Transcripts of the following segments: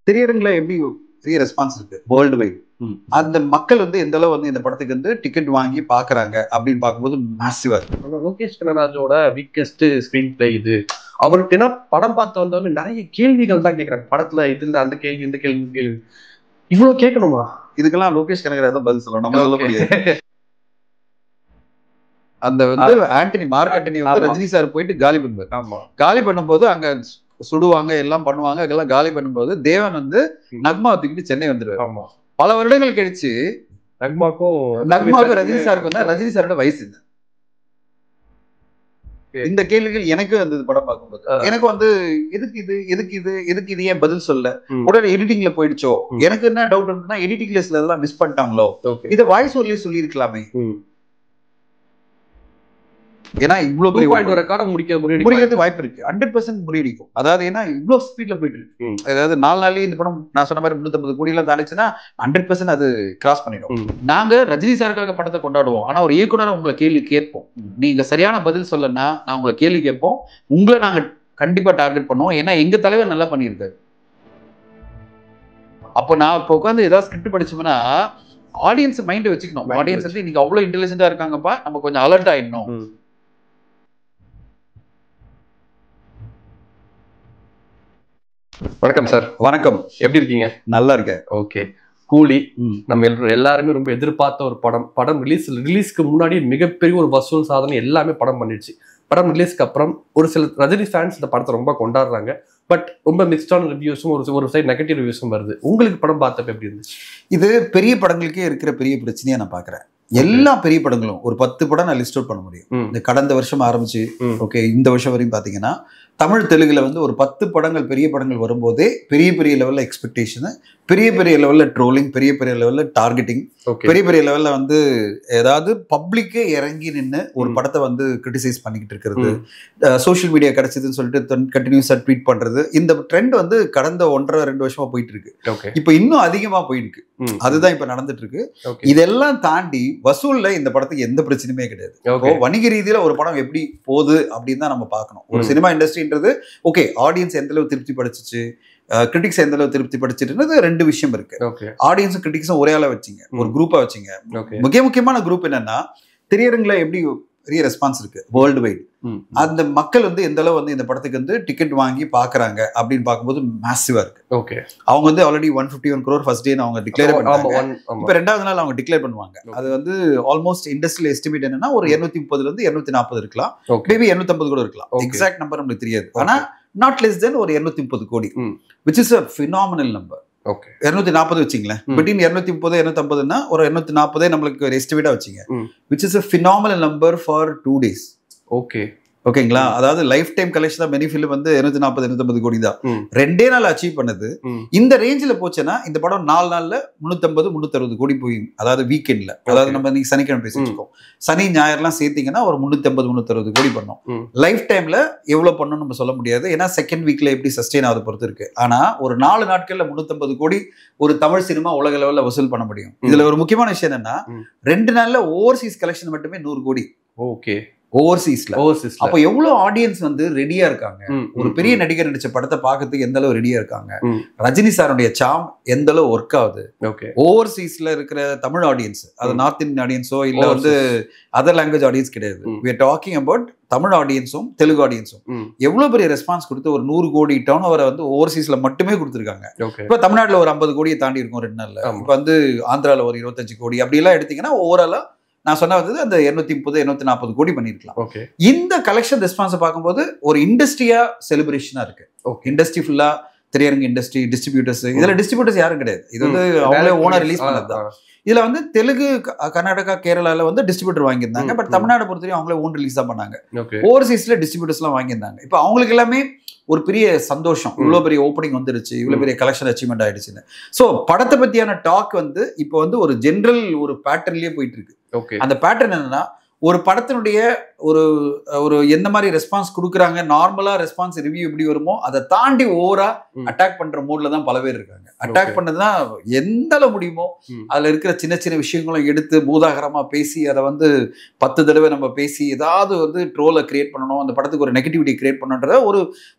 திரையரங்குல எப்படி பெரிய ரெஸ்பான்ஸ் இருக்கு வேர்ல்டு வைட். அந்த மக்கள் வந்து எந்த அளவு வந்து இந்த படத்துக்கு வந்து டிக்கெட் வாங்கி பாக்குறாங்க அப்படின்னு பார்க்கும்போது மேசிவா இருக்கு. லோகேஷ் கனகராஜோட வீக்கஸ்ட் ஸ்கிரீன் பிளே இது. அவர்கிட்ட என்ன படம் பார்த்து வந்தவங்க நிறைய கேள்விகள் தான் கேட்கறாங்க. படத்துல இதுல அந்த கேள்வி இந்த கேள்வி இவ்வளவு கேட்கணுமா? இதுக்கெல்லாம் லோகேஷ் கனகராஜ் தான் பதில் சொல்லணும், நம்ம சொல்ல முடியாது. அந்த வந்து ஆண்டனி மார்க் ஆண்டனி வந்து ரஜினி சார் போயிட்டு காலி பண்ணுவார். காலி பண்ணும்போது அங்க சுடுவாங்க எல்லாம் பண்ணுவாங்க. அதெல்லாம் காலி பண்ணும்போது தேவன் வந்து நக்மா தூக்கிட்டு சென்னை வந்துருவாரு. பல வருடங்கள் கழிச்சு நக்மாவுக்கும் ரஜினி சாருக்கு வந்து ரஜினி சாரோட வயசு இந்த கேள்விகள் எனக்கு அந்த படம் பார்க்கும்போது எனக்கு வந்து எதுக்கு இது ஏன் பதில் சொல்ல உடனே எடிட்டிங்ல போயிடுச்சோ. எனக்கு என்ன டவுட் இருக்குன்னா எடிட்டிங்ல சில இதெல்லாம் மிஸ் பண்ணிட்டாங்களோ, இதை வாய்ஸ் ஓவர்லயே சொல்லி இருக்கலாமே. ஏன்னா இவ்வளவு முடிக்கிறது வாய்ப்பு இருக்கு, 100% முறியடிக்கும். அதாவது ஏன்னா இவ்வளவு ஸ்பீட்ல போயிட்டு இருக்கு. அதாவது 4 நாள்லயே இந்த படம் நான் சொன்ன மாதிரி 350 கோடி எல்லாம் தாண்டிச்சுன்னா 100% அது கிராஸ் பண்ணிடும். நாங்க ரஜினி சாருக்காக படத்தை கொண்டாடுவோம், ஆனா ஒரு இயக்குனர் உங்களை கேள்வி கேட்போம். நீங்க சரியான பதில் சொல்லனா நான் உங்களை கேள்வி கேட்போம், உங்களை நாங்க கண்டிப்பா டார்கெட் பண்ணுவோம். ஏன்னா எங்க தலைவர் நல்லா பண்ணியிருக்காரு. அப்போ நான் இப்போ உட்காந்து ஏதாவது ஸ்கிரிப்ட் படிச்சோம்னா ஆடியன்ஸ் மைண்ட் வச்சுக்கணும். ஆடியன்ஸ் வந்து இன்னைக்கு அவ்வளவு இன்டெலிஜென்டா இருக்காங்கப்பா, நம்ம கொஞ்சம் அலர்ட் ஆயிடணும். வணக்கம் சார். வணக்கம், எப்படி இருக்கீங்க? நல்லா இருக்கேன். ஓகே. கூலி நம்ம எல்லாருமே ரொம்ப எதிர்பார்த்த ஒரு படம் ரிலீஸ்க்கு முன்னாடி மிகப்பெரிய ஒரு வசூல் சாதனை எல்லாமே படம் பண்ணிடுச்சு. படம் ரிலீஸ்க்கு அப்புறம் ஒரு சில ரஜினி ஃபேன்ஸ் இந்த படத்தை ரொம்ப கொண்டாடுறாங்க. பட் ரொம்ப மிக்ஸ்டான ரிவ்யூஸும் ஒரு சைடு நெகட்டிவ் ரிவ்யூஸும் வருது. உங்களுக்கு படம் பார்த்தப்ப எப்படி இருந்துச்சு? இது பெரிய படங்களுக்கே இருக்கிற பெரிய பிரச்சனையா நான் பாக்குறேன். எல்லா பெரிய படங்களும் ஒரு 10 படம் நான் லிஸ்ட் அவுட் பண்ண முடியும். இந்த கடந்த வருஷம் ஆரம்பிச்சு ஓகே இந்த வருஷம் வரையும் பாத்தீங்கன்னா தமிழ் தெலுங்குல வந்து ஒரு 10 படங்கள் பெரிய படங்கள் வரும்போதே பெரிய பெரிய லெவல்ல எக்ஸ்பெக்டேஷன், பெரிய பெரிய லெவல்ல ட்ரோலிங், பெரிய பெரிய லெவல்ல டார்கெட்டிங், பெரிய பெரிய லெவல்ல வந்து ஏதாவது பப்ளிக்கே இறங்கி நின்று ஒரு படத்தை வந்து கிரிட்டிசைஸ் பண்ணிக்கிட்டு இருக்கிறது, சோஷியல் மீடியா கிடைச்சதுன்னு சொல்லிட்டு கண்டினியூஸா ட்வீட் பண்றது, இந்த ட்ரெண்ட் வந்து கடந்த 1.5-2 வருஷமா போயிட்டு இருக்கு. இப்ப இன்னும் அதிகமா போயிருக்கு. அதுதான் இப்ப நடந்துட்டு இருக்கு. இதெல்லாம் தாண்டி வசூல்ல இந்த படத்துக்கு எந்த பிரச்சனையுமே கிடையாது. வணிக ரீதியில ஒரு படம் எப்படி போகுது அப்படின்னு தான் நம்ம பார்க்கணும். ஒரு சினிமா இண்டஸ்ட்ரின்றது ஓகே ஆடியன்ஸ் எந்த அளவு திருப்தி படிச்சிச்சு, கிரிட்டிக்ஸ் எந்த அளவு திருப்தி படிச்சுட்டு 2 விஷயம் இருக்கு. ஆடியன்ஸும் கிரிட்டிக்ஸும் ஒரே ஆளா வச்சிங்க, ஒரு குரூப்பா வச்சிங்க. மிக முக்கியமான குரூப் என்னன்னா திரையரங்குல எப்படி பெரிய ரெஸ்பான்ஸ் இருக்கு வேர்ல்டு வைட். அந்த மக்கள் வந்து எந்த அளவு வந்து இந்த படத்துக்கு வந்து டிக்கெட் வாங்கி பாக்குறாங்க அப்படின்னு பார்க்கும்போது மேசிவா இருக்கு. அவங்க வந்து ஆல்ரெடி 151 crore ஃபர்ஸ்ட் டே அவங்க டிக்ளேர் பண்ணாங்க. இப்ப 2வது நாள் அவங்க டிக்ளேர் பண்ணுவாங்க. அது வந்து ஆல்மோஸ்ட் இண்டஸ்ட்ரியல் எஸ்டிமேட் என்னன்னா ஒரு 230 இருந்து 240 இருக்கலாம், மேபி 250 கூட இருக்கலாம். எக்ஸாக்ட் நம்பர் நமக்கு தெரியாது. ஆனா not less than ஒரு 230 கோடி, which is a phenomenal number. 240 வச்சிங்களேன், between 230 250னா ஒரு 240 நம்மளுக்கு ஒரு எஸ்டிமேட்டா வச்சிங்க, which is a phenomenal number for 2 days. ஓகேங்களா? அதாவது life time collection many film வந்து 240 250 கோடி தான் 2 நாள் அச்சீவ் பண்ணது. இந்த ரேஞ்சில் போச்சுன்னா இந்த படம் 4 நாள்ல 350 360 கோடி போய், அதாவது வீக்கெண்ட்ல, அதாவது நம்ம இன்னைக்கு சனிக்கிழமை பேசிட்டு சனி ஞாயிறுலாம் சேர்த்தீங்கன்னா ஒரு 350 360 கோடி பண்ணோம். லைஃப் டைம்ல எவ்வளவு பண்ணணும் நம்ம சொல்ல முடியாது, ஏன்னா செகண்ட் வீக்ல எப்படி சஸ்டெயின் ஆகுது பொறுத்து இருக்கு. ஆனா ஒரு 4 நாட்கள்ல 350 கோடி ஒரு தமிழ் சினிமா உலக லெவல்ல வசூல் பண்ண முடியும். இதுல ஒரு முக்கியமான விஷயம் என்னன்னா 2 நாள்ல ஓவர்சீஸ் கலெக்ஷன் மட்டுமே 100 கோடி. ஓவர்சீஸ்ல அப்ப எவ்வளவு ஆடியன்ஸ் வந்து ரெடியா இருக்காங்க, ஒரு பெரிய நடிகர் நடிச்ச படத்தை பார்க்கறதுக்கு எந்த அளவு ரெடியா இருக்காங்க, ரஜினி சாருடைய சாம் எந்த அளவு ஒர்க் ஆகுது. ஓவர்சீஸ்ல இருக்கிற தமிழ் ஆடியன்ஸ், அது நார்த் இந்தியன் ஆடியன்ஸோ இல்ல வந்து அதர் லாங்குவேஜ் ஆடியன்ஸ் கிடையாது, we are talking about Tamil ஆடியன்ஸும் தெலுங்கு ஆடியன்ஸும் எவ்வளவு பெரிய ரெஸ்பான்ஸ் கொடுத்து ஒரு 100 கோடி டர்ன் ஓவரை வந்து ஓவர்சீஸ்ல மட்டுமே கொடுத்துருக்காங்க. இப்ப தமிழ்நாட்டுல ஒரு 50 கோடியை தாண்டி இருக்கும் 2 நாள்ல. இப்ப வந்து ஆந்திரால ஒரு 25 கோடி அப்படி எல்லாம் எடுத்தீங்கன்னா ஓவராலா நான் சொன்ன வந்து அந்த 230 240 கோடி பண்ணிருக்கலாம். இந்த கலெக்ஷன் ரெஸ்பான்ஸை பார்க்கும்போது ஒரு இண்டஸ்ட்ரியா செலிப்ரேஷனா இருக்கு. இண்டஸ்ட்ரி ஃபுல்லா திரையரங்கு இண்டஸ்ட்ரி, டிஸ்ட்ரிபியூட்டர்ஸ், இதுல டிஸ்ட்ரிபியூட்டர்ஸ் யாரும் கிடையாது. இது வந்து அவங்களே ஓனா ரிலீஸ் பண்ணதுதான். இதுல வந்து தெலுங்கு, கர்நாடகா, கேரளால வந்து டிஸ்ட்ரிபியூட்டர் வாங்கியிருந்தாங்க. பட் தமிழ்நாடு பொறுத்தவரைக்கும் அவங்களே ஓன் ரிலீஸ் தான் பண்ணாங்க. ஓவர்சீஸ்ல டிஸ்ட்ரிபியூட்டர்ஸ் எல்லாம் வாங்கியிருந்தாங்க. இப்ப அவங்களுக்கு எல்லாமே ஒரு பெரிய சந்தோஷம், இவ்வளவு பெரிய ஓப்பனிங் வந்துருச்சு, இவ்வளவு பெரிய கலெக்ஷன் அச்சீவ்மெண்ட் ஆயிடுச்சுன்னு. சோ படத்தை பத்தியான டாக் வந்து இப்போ வந்து ஒரு ஜெனரல் ஒரு பேட்டர்ன்லயே போயிட்டு இருக்கு. அந்த பேட்டர்ன் என்னன்னா ஒரு படத்தினுடைய ஒரு ஒரு எந்த மாதிரி ரெஸ்பான்ஸ் கொடுக்குறாங்க, நார்மலா ரெஸ்பான்ஸ் ரிவ்யூ எப்படி வருமோ அதை தாண்டி ஓவரா அட்டாக் பண்ற மூட்ல தான் பல பேர் இருக்காங்க. அட்டாக் பண்ணதுன்னா எந்த அளவு முடியுமோ அதுல இருக்கிற சின்ன சின்ன விஷயங்களும் எடுத்து பூதாகரமா பேசி அதை வந்து 10 தடவை நம்ம பேசி ஏதாவது வந்து ட்ரோலை கிரியேட் பண்ணணும், அந்த படத்துக்கு ஒரு நெகட்டிவிட்டி கிரியேட் பண்ணணுன்ற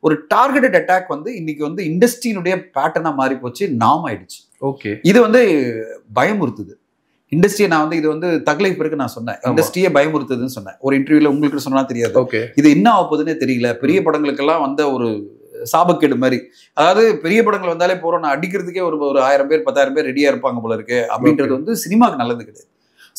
ஒரு டார்கெட்டட் அட்டாக் வந்து இன்னைக்கு வந்து இண்டஸ்ட்ரியினுடைய பேட்டர்னா மாறி போச்சு, நாம் ஆயிடுச்சு. ஓகே, இது வந்து பயமுறுத்துது இண்டஸ்ட்ரியை. நான் வந்து இது வந்து தக்லைஃப் இருக்கு நான் சொன்னேன், இண்டஸ்ட்ரியே பயமுறுத்துதுன்னு சொன்னேன் ஒரு இன்டர்வியூல. உங்களுக்கு சொன்னா தெரியாது, இது என்ன ஆக போகுதுன்னே தெரியல. பெரிய படங்களுக்கெல்லாம் வந்த ஒரு சாபக்கேடு மாதிரி, அதாவது பெரிய படங்கள் வந்தாலே போறோம் நான் அடிக்கிறதுக்கே ஒரு 1000 பேர் 10,000 பேர் ரெடியா இருப்பாங்க போல இருக்கு அப்படின்றது வந்து சினிமாக்கு நல்லது கிடையாது.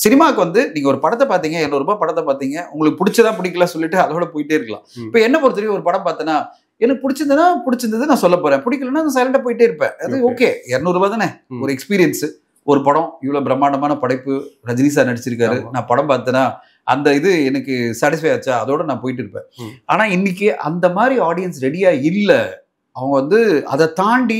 சினிமாக்கு வந்து நீங்க ஒரு படத்தை பார்த்தீங்க, 200 ரூபாய் படத்தை பார்த்தீங்க, உங்களுக்கு பிடிச்சதா பிடிக்கல சொல்லிட்டு அதோட போயிட்டே இருக்கலாம். இப்ப என்ன பொறுத்தவரைக்கும் ஒரு படம் பார்த்தேன்னா எனக்கு பிடிச்சிருந்தது நான் சொல்ல போறேன், பிடிக்கலன்னா நான் சைலண்டா போயிட்டே இருப்பேன். அது ஓகே, 200 ரூபாய் தானே ஒரு எக்ஸ்பீரியன்ஸ். ஒரு படம் இவ்வளவு பிரம்மாண்டமான படைப்பு, ரஜினி சார் நடிச்சிருக்காரு, நான் படம் பார்த்தேன்னா அந்த இது எனக்கு சாட்டிஸ்ஃபை ஆச்சா, அதோட நான் போயிட்டு இருப்பேன். ஆனா இன்னைக்கு அந்த மாதிரி ஆடியன்ஸ் ரெடியா இல்ல. அவங்க வந்து அதை தாண்டி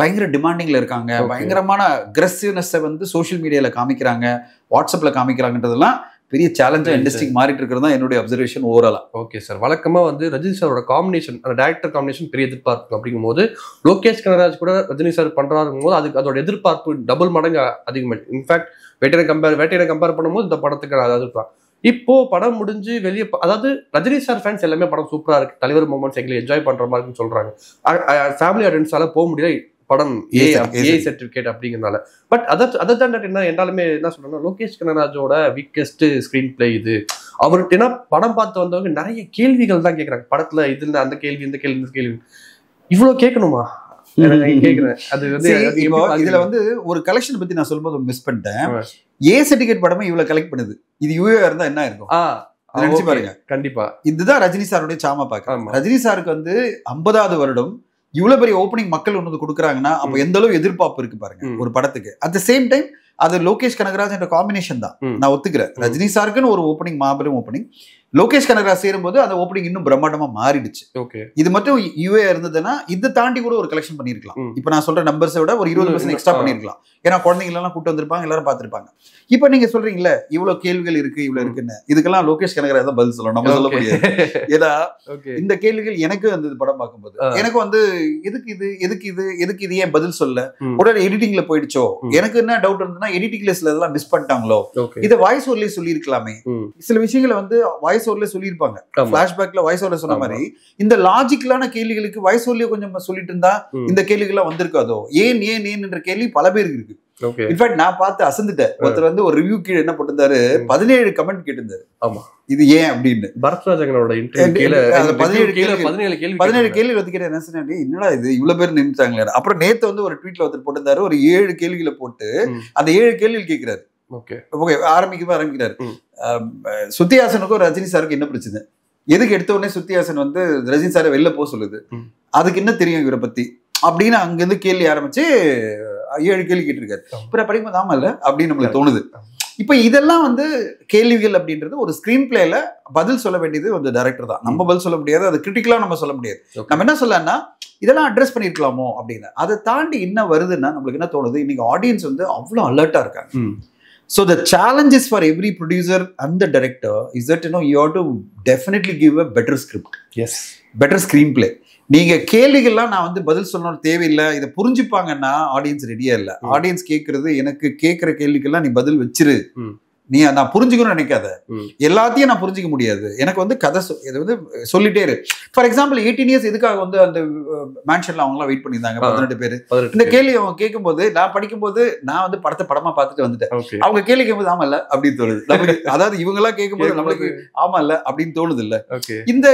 பயங்கர டிமாண்டிங்ல இருக்காங்க, பயங்கரமான அக்ரெசிவ்னஸை வந்து சோஷியல் மீடியால காமிக்கிறாங்க, வாட்ஸ்அப்ல காமிக்கிறாங்கன்றதெல்லாம் பெரிய சேலஞ்சா இண்டஸ்ட்ரிக்கு மாறிட்டு இருக்கிறது தான் என்னுடைய அப்சர்வேஷன் ஓவராலா. ஓகே சார், வழக்கமா வந்து ரஜினி சாரோட காம்பினேஷன், அந்த டைரக்டர் காம்பினேஷன் பெரிய எதிர்பார்ப்பு. அப்படிங்கும் போது லோகேஷ் கனகராஜ் கூட ரஜினி சார் பண்றாருங்கும் போது அதுக்கு அதோட எதிர்பார்ப்பு டபுள் மடங்கு அதிகமாயிடுச்சு. இன்ஃபேக்ட் வேட்டையை கம்பேர் பண்ணும்போது இந்த படத்துக்கு அதாவது இப்போ படம் முடிஞ்சு வெளியே, அதாவது ரஜினி சார் ஃபேன்ஸ் எல்லாமே படம் சூப்பரா இருக்கு, தலைவர் மூமெண்ட்ஸ் எங்களை என்ஜாய் பண்ற மாதிரி சொல்றாங்க. ஃபேமிலி ஆடியன்ஸால போக முடியல, படம் ஏ சர்டிபிகேட் அப்படிங்கிறதுனால. பட் அதை தாண்டி என்ன என்னாலுமே என்ன சொல்றேன்னா, லோகேஷ் கனகராஜோட வீக்கஸ்ட் ஸ்கிரீன் பிளே இது. அவர்கிட்ட என்ன படம் பார்த்து வந்தவங்க நிறைய கேள்விகள் தான் கேட்கறாங்க. படத்துல இதுல அந்த கேள்வி, இந்த கேள்வி, இந்த கேள்வி, இவ்வளவு கேட்கணுமா கேட்கிறேன். அது வந்து இதுல வந்து ஒரு கலெக்ஷன் பத்தி நான் சொல்லும்போது மிஸ் பண்ணிட்டேன். ஏ சர்டிபிகேட் படமே இவ்வளவு கலெக்ட் பண்ணுது, இது யூஏ இருந்தா என்ன இருக்கும் நினைச்சு பாருங்க. கண்டிப்பா இதுதான் ரஜினி சாருடைய சாமா பாக்க. ரஜினி சாருக்கு வந்து 50வது வருடம் இவ்வளவு பெரிய ஓப்பனிங் மக்கள் ஒன்று கொடுக்குறாங்கன்னா அப்ப எந்த அளவு எதிர்பார்ப்பு இருக்கு பாருங்க ஒரு படத்துக்கு. அட் த சேம் டைம் அது லோகேஷ் கனகராஜ் என்ற காம்பினேஷன் தான், நான் ஒத்துக்கிறேன். ரஜினி சாருக்குன்னு ஒரு ஓப்பனிங், மாபெரும் ஓப்பனிங். லோகேஷ் கனகராஜ் சேரும்போது அந்த ஓப்பனிங் இன்னும் பிரம்மாண்டமா மாறிடுச்சு. இது மட்டும் யூஏ இருந்ததுன்னா இதை தாண்டி கூட ஒரு கலெக்ஷன் பண்ணிருக்கலாம். இப்ப நான் சொல்ற நம்பர்ஸை விட ஒரு 20% எக்ஸ்ட்ரா பண்ணிருக்கலாம். ஏன்னா குழந்தைங்க எல்லாம் கூட்டு வந்திருப்பாங்க, எல்லாரும் பார்த்திருப்பாங்க. இப்ப நீங்க சொல்றீங்களே இவ்வளவு கேள்விகள் இருக்கு, இவ்வளவு இருக்குன்னு, இதுக்கெல்லாம் லோகேஷ் கனகராஜ் தான் பதில் சொல்லணும், நம்ம சொல்ல முடியாது. ஏன்னா இந்த கேள்விகள் எனக்கு வந்து படம் பார்க்கும்போது எனக்கு வந்து எதுக்கு இது ஏன் பதில் சொல்ல, உடனே எடிட்டிங்ல போயிடுச்சோ. எனக்கு என்ன டவுட் இருந்ததுன்னா எடிட்டிங்ல சில இதெல்லாம் மிஸ் பண்ணிட்டாங்களோ, இதை வாய்ஸ் ஓவர்லயே சொல்லி இருக்கலாமே. சில விஷயங்களை வந்து வாய்ஸ் ஓவர்ல சொல்லியிருப்பாங்க, பிளாஷ்பேக்ல வாய்ஸ் ஓவர்ல சொன்ன மாதிரி இந்த லாஜிக்கலான கேள்விகளுக்கு வாய்ஸ் ஓவர்லயே கொஞ்சம் சொல்லிட்டு இருந்தா இந்த கேள்விகள்லாம் வந்திருக்காதோ. ஏன் என்ற கேள்வி பல பேருக்கு இருக்கு. இன்ஃபேக்ட் நான் பார்த்து அசந்துட்டேன். ஒருத்தர் வந்து ஒரு ரிவ்யூ கீழே என்ன போட்டிருந்தாரு, 17 கமெண்ட் கேட்டிருந்தாரு. ஆமா, இது ஏன் அப்படின்னு. பரத்ராஜனோட 17 கேள்வி வந்து கேட்டேன். என்ன சொன்னேன், என்னடா இது இவ்வளவு பேர் நின்றுட்டாங்களே. அப்புறம் நேத்து வந்து ஒரு ட்வீட்ல ஒருத்தர் போட்டிருந்தாரு, ஒரு 7 கேள்விகளை போட்டு அந்த 7 கேள்விகள் கேட்கிறாரு. ஆரம்பிக்கிறாரு. சுத்தியாசனுக்கும் ரஜினி சாருக்கு என்ன பிரச்சனை, எதுக்கு எடுத்த உடனே சுத்தியாசன் வந்து ரஜினி சாரை வெளில போக சொல்லுது, அதுக்கு என்ன தெரியும் இவரை பத்தி அப்படின்னு அங்கிருந்து கேள்வி ஆரம்பிச்சு 7 கேள்வி கேட்டிருக்காரு. அப்புறம் படிக்கும்போது ஆமா இல்ல அப்படின்னு நம்மளுக்கு தோணுது. இப்ப இதெல்லாம் வந்து கேள்விகள் அப்படின்றது ஒரு ஸ்கிரீன் பிளேல பதில் சொல்ல வேண்டியது வந்து டைரக்டர் தான். நம்ம பதில் சொல்ல முடியாது, அது கிரிட்டிக்கலா நம்ம சொல்ல முடியாது. நம்ம என்ன சொல்லலாம்னா இதெல்லாம் அட்ரஸ் பண்ணிருக்கலாமோ அப்படின்னு. அதை தாண்டி என்ன வருதுன்னா நம்மளுக்கு என்ன தோணுது, இன்னைக்கு ஆடியன்ஸ் வந்து அவ்வளவு அலர்ட்டா இருக்காங்க. So the challenge is for every producer and the director is that you have to definitely give a better script. Yes. Better screenplay. நீங்க கேள்விகள்லாம் நான் வந்து பதில் சொல்லணும் தேவையில்லை, இதை புரிஞ்சுப்பாங்கன்னா ஆடியன்ஸ் ரெடியா இல்லை. ஆடியன்ஸ் கேட்கறது எனக்கு கேட்கிற கேள்விக்கெல்லாம் நீ பதில் வச்சிரு, நீ நான் புரிஞ்சுக்கணும்னு நினைக்காத, எல்லாத்தையும் நான் புரிஞ்சிக்க முடியாது, எனக்கு வந்து கதை இது வந்து சொல்லிட்டே இரு. ஃபார் எக்ஸாம்பிள் 18 இயர்ஸ் எதுக்காக வந்து அந்த மேன்ஷன்ல அவங்கலாம் வெயிட் பண்ணியிருந்தாங்க 18 பேர். இந்த கேள்வி அவங்க கேட்கும்போது நான் படிக்கும்போது நான் வந்து படமா பார்த்துட்டு வந்துட்டேன். அவங்க கேள்வி கேட்கும்போது ஆமா இல்ல அப்படின்னு தோணுது நம்மளுக்கு. அதாவது இவங்க எல்லாம் கேட்கும்போது நம்மளுக்கு ஆமா இல்ல அப்படின்னு தோணுது இல்ல. இந்த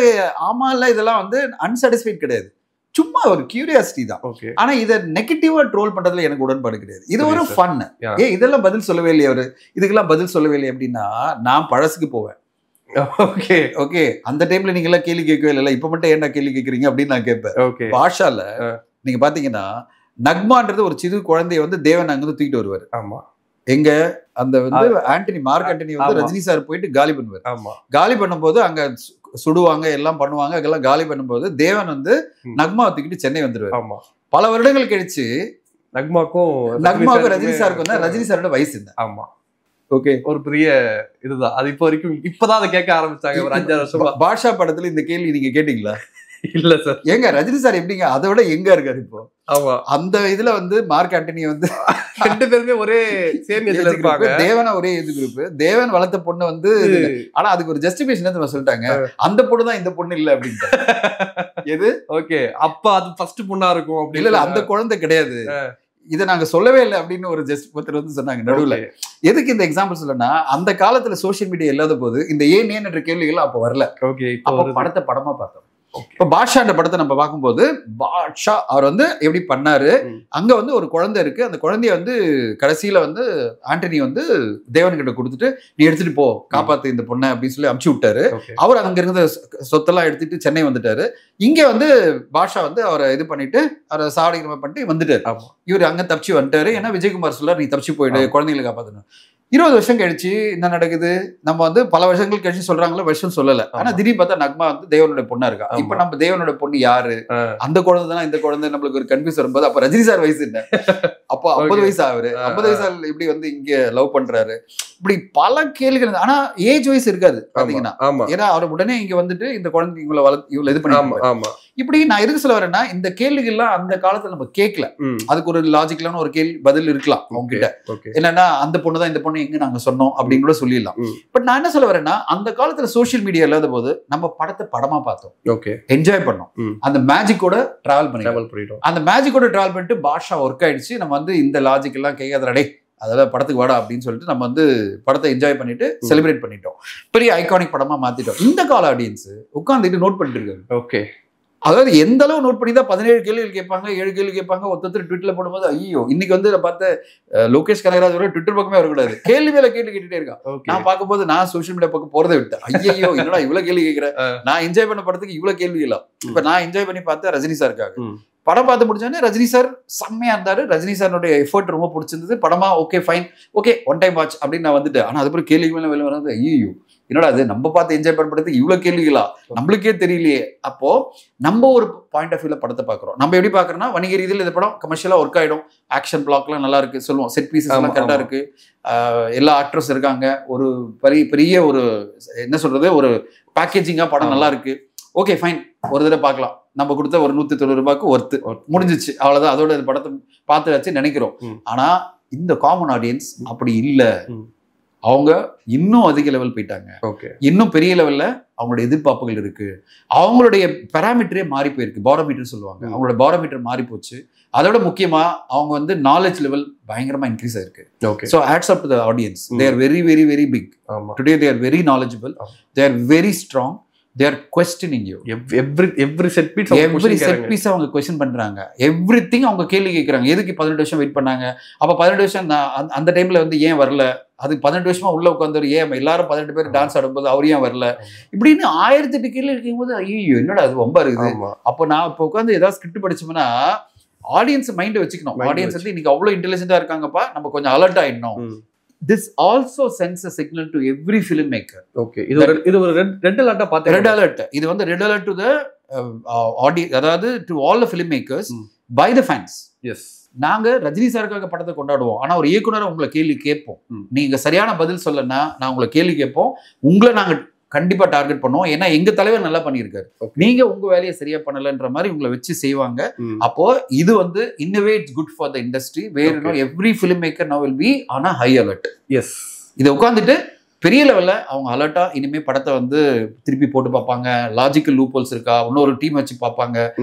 ஆமா இல்ல இதெல்லாம் வந்து அன்சாட்டிஸ்ஃபைட் கிடையாது, சும்மா ஒரு கியூரியாசிட்டி தான். ஆனா இதை நெகட்டிவா ட்ரோல் பண்றதுல எனக்கு உடன்பாடு கிடையாது. இது ஒரு ஃபன். இதெல்லாம் பதில் சொல்லவே இல்லையா அவரு, இதுக்கெல்லாம் பதில் சொல்லவே இல்லை அப்படின்னா நான் பழசுக்கு போவேன். ஓகே அந்த டைம்ல நீங்க எல்லாம் கேள்வி கேட்கவே இல்லை, இப்ப மட்டும் என்ன கேள்வி கேட்கறீங்க அப்படின்னு நான் கேட்பேன். பாஷால நீங்க பாத்தீங்கன்னா நக்மான்றது ஒரு சிறு குழந்தைய வந்து தேவன் அங்கிருந்து தூக்கிட்டு வருவாரு. ஆமா, எங்க அந்த வந்து மார்க் ஆண்டனி வந்து ரஜினி சார் போயிட்டு காலி பண்ணுவார். காலி பண்ணும்போது அங்க சுடுவாங்க எல்லாம் பண்ணுவாங்க, அதெல்லாம் காலி பண்ணும்போது தேவன் வந்து நக்மாவை தூக்கிட்டு சென்னை வந்துருவாரு. பல வருடங்கள் கழிச்சு நக்மாவுக்கும் ரஜினி சாருக்கு வந்து ரஜினி சாரோட வயசு இல்லை. ஆமா, ஓகே, ஒரு பெரிய இதுதான். அது இப்போ வரைக்கும் இப்பதான் அதை கேட்க ஆரம்பிச்சாங்க ஒரு 5-6 வருஷமா. பாட்ஷா படத்துல இந்த கேள்வி நீங்க கேட்டீங்களா? இல்ல சார். ஏங்க ரஜினி சார் எப்படிங்க அதை விட எங்க இருக்காரு இப்போ? ஆமா, அந்த இதுல வந்து மார்க் ஆண்டனி வந்து 2 பேருமே ஒரே சேம் ஏஜ்ல இருப்பாங்க. தேவனா ஒரே ஏஜ் குரூப். தேவன் வளர்த்த பொண்ணு வந்து, ஆனா அதுக்கு ஒரு ஜஸ்டிபிகேஷன் என்ன சொல்லிட்டாங்க, அந்த பொண்ணு தான் இந்த பொண்ணு இல்ல அப்படின்ட்டு. எது ஓகே, அப்ப அது ஃபர்ஸ்ட் பொண்ணா இருக்கும் அப்படி இல்ல அந்த குழந்தை கிடையாது, இதை நாங்க சொல்லவே இல்லை அப்படின்னு ஒரு ஒருத்தர் வந்து சொன்னாங்க நடுவுல. எதுக்கு இந்த எக்ஸாம்பிள் சொல்லனா, அந்த காலத்துல சோசியல் மீடியா இல்லாத போது இந்த ஏன் என்ற கேள்விகள் அப்ப வரல. ஓகே, அப்ப படத்தை படமா பார்த்தோம். இப்ப பாட்ஷா படத்தை நம்ம பார்க்கும்போது பாட்ஷா அவர் வந்து எப்படி பண்ணாரு, அங்க வந்து ஒரு குழந்தை இருக்கு, அந்த குழந்தைய வந்து கடைசியில வந்து ஆண்டனி வந்து தேவன் கிட்ட கொடுத்துட்டு நீ எடுத்துட்டு போ காப்பாத்து இந்த பொண்ணை அப்படின்னு சொல்லி அமுச்சு விட்டாரு. அவர் அங்க இருந்த சொத்தெல்லாம் எடுத்துட்டு சென்னை வந்துட்டாரு. இங்க வந்து பாட்ஷா வந்து அவரை இது பண்ணிட்டு அவரை சாவடிக்கிற பண்ணிட்டு வந்துட்டாரு. இவர் அங்க தப்பிச்சு வந்துட்டாரு. ஏன்னா விஜயகுமார் சொல்ல நீ தப்பிச்சு போயிடு குழந்தைகளை காப்பாத்தணும். 20 வருஷம் கழிச்சு என்ன நடக்குது, நம்ம வந்து பல வருஷங்கள் கழிச்சு சொல்றாங்களோ, வருஷம் சொல்லல. ஆனா திடீர்னு பார்த்தா நக்மா வந்து தேவனுடைய பொண்ணா இருக்கா. இப்ப நம்ம தேவனுடைய பொண்ணு யாரு, அந்த குழந்தை தானே இந்த குழந்தை, நம்மளுக்கு ஒரு கன்ஃபியூஸ் வரும்போது அப்ப ரஜினி சார் வயசு என்ன, அப்போ 50 வயசு ஆகுது, 50 வயசு இப்படி வந்து இங்க லவ் பண்றாரு, இப்படி பல கேள்விகள். ஆனா ஏஜ் வைஸ் இருக்காது பாத்தீங்கன்னா, ஏன்னா அவர் உடனே இங்க வந்துட்டு இந்த குழந்தை இவ்வளவு இது பண்ணி இப்படி. நான் எதுக்கு சொல்ல வரேன்னா, இந்த கேள்விகள்லாம் அந்த காலத்துல நம்ம கேட்கல, அதுக்கு ஒரு லாஜிக்கலான ஒரு கேள்வி பதில் இருக்கலாம் அவங்க கிட்ட. என்னன்னா அந்த பொண்ணு தான் இந்த பொண்ணு எங்க நாங்க சொன்னோம் அப்படின்னு கூட சொல்லிடலாம். பட் நான் என்ன சொல்ல வரேன்னா, அந்த காலத்துல சோசியல் மீடியா இல்லாத போது நம்ம படத்தை படமா பார்த்தோம், என்ஜாய் பண்ணோம், அந்த மேஜிக்கோட டிராவல் பண்ணிட்டோம். அந்த மேஜிக்கோட டிராவல் பண்ணிட்டு பாட்ஷா ஒர்க் ஆயிடுச்சு, நம்ம வந்து இந்த லாஜிக் எல்லாம் கேட்காதடே அதெல்லாம் படத்துக்கு வாடா அப்படின்னு சொல்லிட்டு நம்ம வந்து படத்தை என்ஜாய் பண்ணிட்டு செலிப்ரேட் பண்ணிட்டோம், பெரிய ஐகானிக் படமா மாத்திட்டோம். இந்த கால ஆடியன்ஸ் உட்காந்துட்டு நோட் பண்ணிட்டு இருக்காங்க. ஓகே, அதாவது எந்த அளவு நோட் பண்ணி தான் 17 கேள்விகள் கேட்பாங்க, 7 கேள்வி கேட்பாங்க. ஒருத்தர் ட்விட்டர்ல போடும்போது ஐயோ இன்னைக்கு வந்து நான் பார்த்த லோகேஷ் கனகராஜ் ட்விட்டர் பக்கமே வரக்கூடாது, கேள்வி மேல கேள்வி கேட்டுட்டே இருக்கான். நான் பார்க்கும்போது நான் சோசியல் மீடியா பக்கம் போறதை விட்டேன். ஐயோ என்னடா இவ்வளவு கேள்வி கேட்கிறேன், நான் என்ஜாய் பண்ண படத்துக்கு இவ்வளவு கேள்விகளா. இப்ப நான் என்ஜாய் பண்ணி பார்த்தேன் ரஜினி சாருக்காக. படம் பார்த்து முடிச்சோடனே ரஜினி சார் செம்மையா இருந்தாரு, ரஜினி சாரோடைய எஃபர்ட் ரொம்ப பிடிச்சிருந்தது. படமா okay fine, okay one time watch அப்படின்னு நான் வந்துட்டேன். ஆனா அதுக்கப்புறம் கேள்வி மேல வெளில வராது, ஐயோ என்னடா அது நம்ம பார்த்து என்ஜாய் பண்றதுக்கு இவ்வளவு கேள்விகளா, நம்மளுக்கே தெரியலையே. அப்போ நம்ம ஒரு பாயிண்ட் ஆஃப் வியூல படத்தை பாக்குறோம். நம்ம எப்படி பாக்குறோம்னா, வணிக ரீதியில் இந்த படம் கமர்ஷியலா ஒர்க் ஆயிடும், ஆக்ஷன் பிளாக்லாம் நல்லா இருக்கு சொல்லுவோம், செட் பீசஸ் எல்லாம் கரெக்டா இருக்கு, எல்லா ஆக்டர்ஸ் இருக்காங்க, ஒரு பெரிய ஒரு என்ன சொல்றது ஒரு பேக்கேஜிங்கா படம் நல்லா இருக்கு, ஓகே ஃபைன் ஒரு தடவை பார்க்கலாம், நம்ம கொடுத்த ஒரு 190 ரூபாய்க்கு ஒர்த்து முடிஞ்சிச்சு, அவ்வளவுதான், அதோட இந்த படத்தை பார்த்துச்சு நினைக்கிறோம். ஆனா இந்த காமன் ஆடியன்ஸ் அப்படி இல்லை, அவங்க இன்னும் அதிக லெவல் போயிட்டாங்க, இன்னும் பெரிய லெவல்ல அவங்களுடைய எதிர்பார்ப்புகள் இருக்கு, அவங்களுடைய பாராமீட்டரே மாறி போயிருக்கு, பாரோமீட்டர் சொல்லுவாங்க, அவங்களோட பாரோமீட்டர் மாறி போச்சு. அதோட முக்கியமா அவங்க வந்து நாலேஜ் லெவல் பயங்கரமா இன்க்ரீஸ் ஆயிருக்கு. So hats up to the audience, they are very very very big today, they are very knowledgeable, they are very strong, they are questioning you, every set piece அவங்க question பண்றாங்க, everything அவங்க கேள்வி கேக்குறாங்க. எதுக்கு 18 வருஷம் wait பண்ணாங்க, அப்ப 18 வருஷம் அந்த டைம்ல வந்து ஏன் வரல, அது 18 வருஷமா உள்ள உட்கார்ந்தவர் ஏன் எல்லாரும் 18 பேர் டான்ஸ் ஆடும்போது அவர் ஏன் வரல, இப்படின்னு 1008 கேள்வி இருக்கும்போது ஐயோ என்னடா அது ரொம்ப இருக்குது. அப்போ நான் இப்போ உட்காந்து ஏதாவது ஸ்கிரிப்ட் படிச்சோம்னா ஆடியன்ஸ் மைண்ட் வச்சுக்கணும், ஆடியன்ஸ் வந்து இன்னைக்கு அவ்வளவு இன்டெலிஜென்ட்டா இருக்காங்கப்பா, நம்ம கொஞ்சம் அலர்ட் ஆயிடணும். This also sends a signal to every filmmaker. Okay, இது ஒரு ரெட் அலர்ட்டா பாத்தீங்க. ரெட் அலர்ட், இது வந்து red alert to the audience, அதாவது to all the filmmakers by the fans. Yes, நாங்க ரஜினி சாருக்காக படத்தை கொண்டாடுவோம், ஆனா ஒரு இயக்குனரை உங்களை கேள்வி கேட்போம், நீங்க சரியான பதில் சொல்லனா நான் உங்களை கேள்வி கேட்போம், உங்களை நாங்க கண்டிப்பா டார்கெட் பண்ணுவோம், ஏன்னா எங்க தலைவர் நல்லா பண்ணியிருக்காரு, நீங்க உங்க வேலையை சரியா பண்ணலன்ற மாதிரி உங்களை வச்சு செய்வாங்க. அப்போ இது வந்து இன்னவே it's good for the industry, where no every filmmaker now will be on a high alert. Yes, இதை உட்காந்துட்டு பெரிய லெவல்ல அவங்க அலர்ட்டா இனிமே படத்தை வந்து திருப்பி போட்டு பார்ப்பாங்க, லாஜிக்கல் லூப்போல்ஸ் இருக்கா இன்னொரு டீம் வச்சு பார்ப்பாங்க.